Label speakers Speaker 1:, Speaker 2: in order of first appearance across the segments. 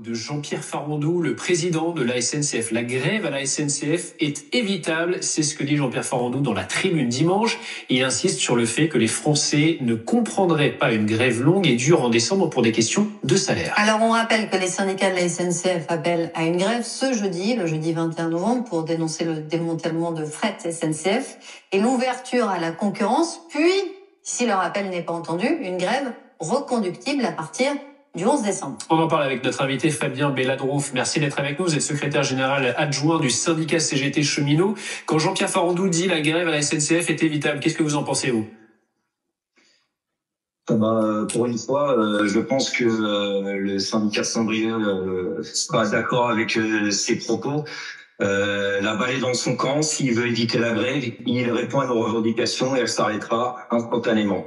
Speaker 1: de Jean-Pierre Farandou, le président de la SNCF. La grève à la SNCF est évitable, c'est ce que dit Jean-Pierre Farandou dans la Tribune dimanche. Il insiste sur le fait que les Français ne comprendraient pas une grève longue et dure en décembre pour des questions de salaire.
Speaker 2: Alors on rappelle que les syndicats de la SNCF appellent à une grève ce jeudi, le jeudi 21 novembre, pour dénoncer le démantèlement de Fret SNCF et l'ouverture à la concurrence, puis, si leur appel n'est pas entendu, une grève reconductible à partir du 11 décembre.
Speaker 1: On en parle avec notre invité Fabien Belladrouf. Merci d'être avec nous. Vous êtes secrétaire général adjoint du syndicat CGT Cheminots. Quand Jean-Pierre Farandou dit la grève à la SNCF est évitable, qu'est-ce que vous en pensez, vous ?
Speaker 3: Pour une fois, je pense que le syndicat Saint-Brieuc sera d'accord avec ses propos. La balle est dans son camp. S'il veut éviter la grève, il répond à nos revendications et elle s'arrêtera instantanément.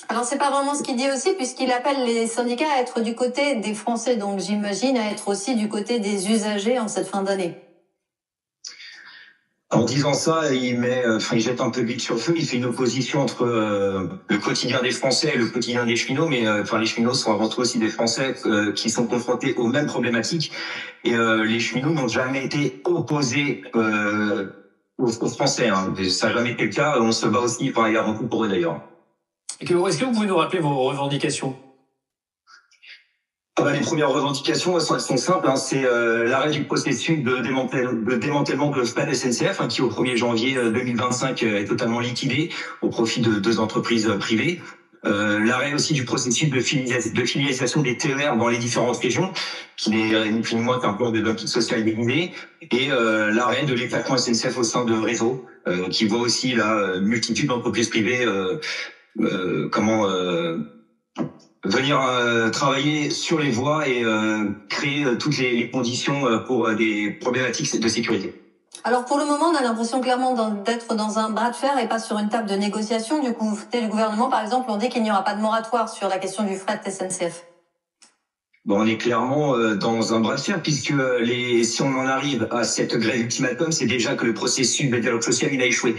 Speaker 2: Alors c'est pas vraiment ce qu'il dit aussi, puisqu'il appelle les syndicats à être du côté des Français, donc j'imagine à être aussi du côté des usagers en cette fin d'année.
Speaker 3: En disant ça, il jette un peu d'huile sur le feu. Il fait une opposition entre le quotidien des Français et le quotidien des cheminots, mais les cheminots sont avant tout aussi des Français qui sont confrontés aux mêmes problématiques. Et les cheminots n'ont jamais été opposés aux Français. Hein. Ça n'a jamais été le cas. On se bat aussi avant tout pour eux d'ailleurs.
Speaker 1: Est-ce que vous pouvez nous rappeler vos revendications ?
Speaker 3: Les premières revendications, elles sont simples. Hein. C'est l'arrêt du processus de démantèlement de Fret SNCF, qui au 1er janvier 2025 est totalement liquidé au profit de 2 entreprises privées. L'arrêt aussi du processus de filialisation des TER dans les différentes régions, qui n'est ni plus ni moins qu'un plan de dumping social déguisé. Et l'arrêt de l'éclatement SNCF au sein de réseau, qui voit aussi la multitude d'entreprises privées venir travailler sur les voies et créer toutes les conditions pour des problématiques de sécurité.
Speaker 2: Alors pour le moment, on a l'impression clairement d'être dans un bras de fer et pas sur une table de négociation. Du côté du gouvernement, par exemple, on dit qu'il n'y aura pas de moratoire sur la question du fret SNCF.
Speaker 3: On est clairement dans un bras de fer, puisque si on en arrive à cette grève ultimatum, c'est déjà que le processus de dialogue social il a échoué.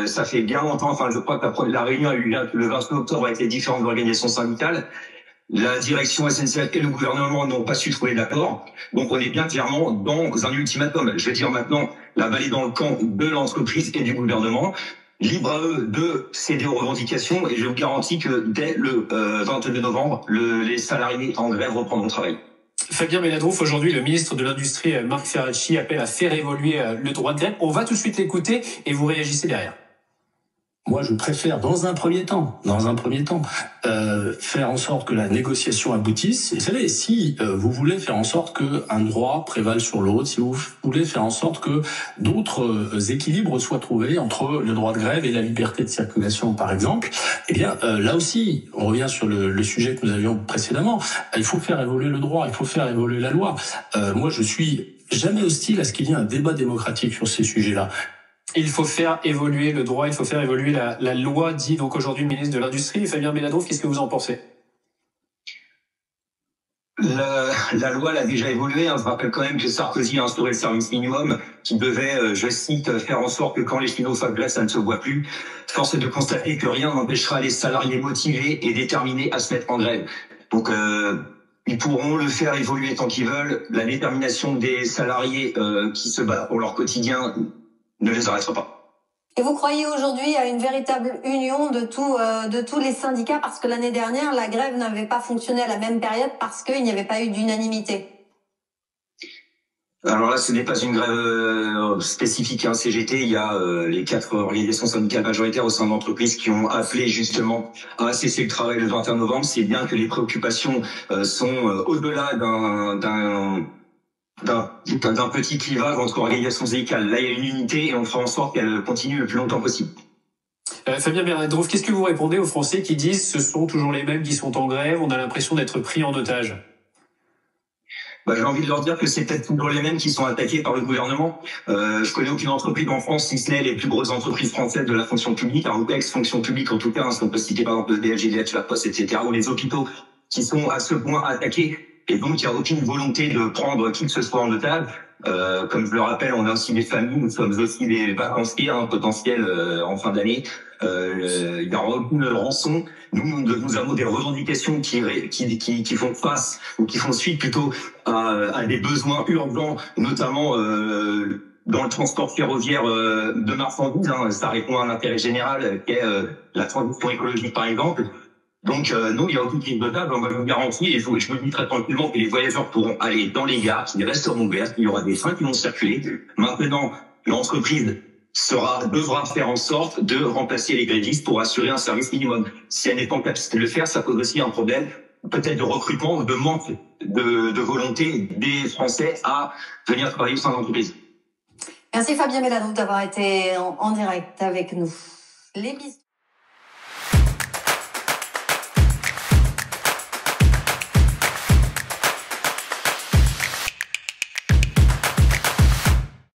Speaker 3: Ça fait bien longtemps, je crois que la réunion a eu lieu le 29 octobre avec les différentes organisations syndicales. La direction SNCF et le gouvernement n'ont pas su trouver d'accord. Donc on est bien clairement dans un ultimatum. Je veux dire maintenant, la balle est dans le camp de l'entreprise et du gouvernement. Libre à eux de céder aux revendications et je vous garantis que dès le 22 novembre, les salariés en grève reprendront le travail.
Speaker 1: Fabien Belladrouf, aujourd'hui, le ministre de l'Industrie, Marc Ferracci, appelle à faire évoluer le droit de grève. On va tout de suite l'écouter et vous réagissez derrière.
Speaker 4: Moi, je préfère, dans un premier temps, faire en sorte que la négociation aboutisse. Et vous savez, si vous voulez faire en sorte qu'un droit prévale sur l'autre, si vous voulez faire en sorte que d'autres équilibres soient trouvés entre le droit de grève et la liberté de circulation, par exemple, eh bien, là aussi, on revient sur le sujet que nous avions précédemment. Il faut faire évoluer le droit, il faut faire évoluer la loi. Moi, je suis jamais hostile à ce qu'il y ait un débat démocratique sur ces sujets-là.
Speaker 1: Il faut faire évoluer le droit, il faut faire évoluer la loi, dit donc aujourd'hui le ministre de l'Industrie. Fabien Belladrouf, qu'est-ce que vous en pensez ?
Speaker 3: La loi l'a déjà évolué. Je rappelle quand même que Sarkozy a instauré le service minimum qui devait, je cite, faire en sorte que quand les cheminots soient grève, ça ne se voit plus. Force est de constater que rien n'empêchera les salariés motivés et déterminés à se mettre en grève. Donc, ils pourront le faire évoluer tant qu'ils veulent. La détermination des salariés qui se battent pour leur quotidien ne les arrêtera pas.
Speaker 2: Et vous croyez aujourd'hui à une véritable union de tous les syndicats parce que l'année dernière, la grève n'avait pas fonctionné à la même période parce qu'il n'y avait pas eu d'unanimité?
Speaker 3: Alors là, ce n'est pas une grève spécifique à un CGT. Il y a les 4 organisations syndicales majoritaires au sein de l'entreprise qui ont appelé justement à cesser le travail le 21 novembre. C'est bien que les préoccupations sont au-delà d'un petit clivage entre organisations syndicales. Là, il y a une unité et on fera en sorte qu'elle continue le plus longtemps possible.
Speaker 1: Fabien Belladrouf, qu'est-ce que vous répondez aux Français qui disent ce sont toujours les mêmes qui sont en grève, on a l'impression d'être pris en otage?
Speaker 3: J'ai envie de leur dire que c'est peut-être toujours les mêmes qui sont attaqués par le gouvernement. Je connais aucune entreprise en France, si ce n'est les plus grosses entreprises françaises de la fonction publique, ou ex-fonction publique en tout cas, on peut citer par exemple le DLGDH, la Poste, etc., ou les hôpitaux qui sont à ce point attaqués. Et donc, il n'y a aucune volonté de prendre qui que ce soit en otage. Comme je le rappelle, on a aussi des familles, nous sommes aussi des vacanciers potentiels en fin d'année. Il y aura aucune rançon. Nous avons des revendications qui font face ou qui font suite plutôt à des besoins urgents, notamment dans le transport ferroviaire de marchandises. Ça répond à un intérêt général qui est la transition écologique, par exemple. Donc non, il y a aucune crise de table. Moi, je vous garantis, et je vous le dis très tranquillement, que les voyageurs pourront aller dans les gares, qu'ils resteront ouverts, qu'il y aura des trains qui vont circuler. Maintenant, l'entreprise devra faire en sorte de remplacer les grévistes pour assurer un service minimum. Si elle n'est pas en capacité de le faire, ça pose aussi un problème peut-être de recrutement ou de manque de volonté des Français à venir travailler au sein de l'entreprise.
Speaker 2: Merci Fabien Melladou d'avoir été en direct avec nous. Les bisous.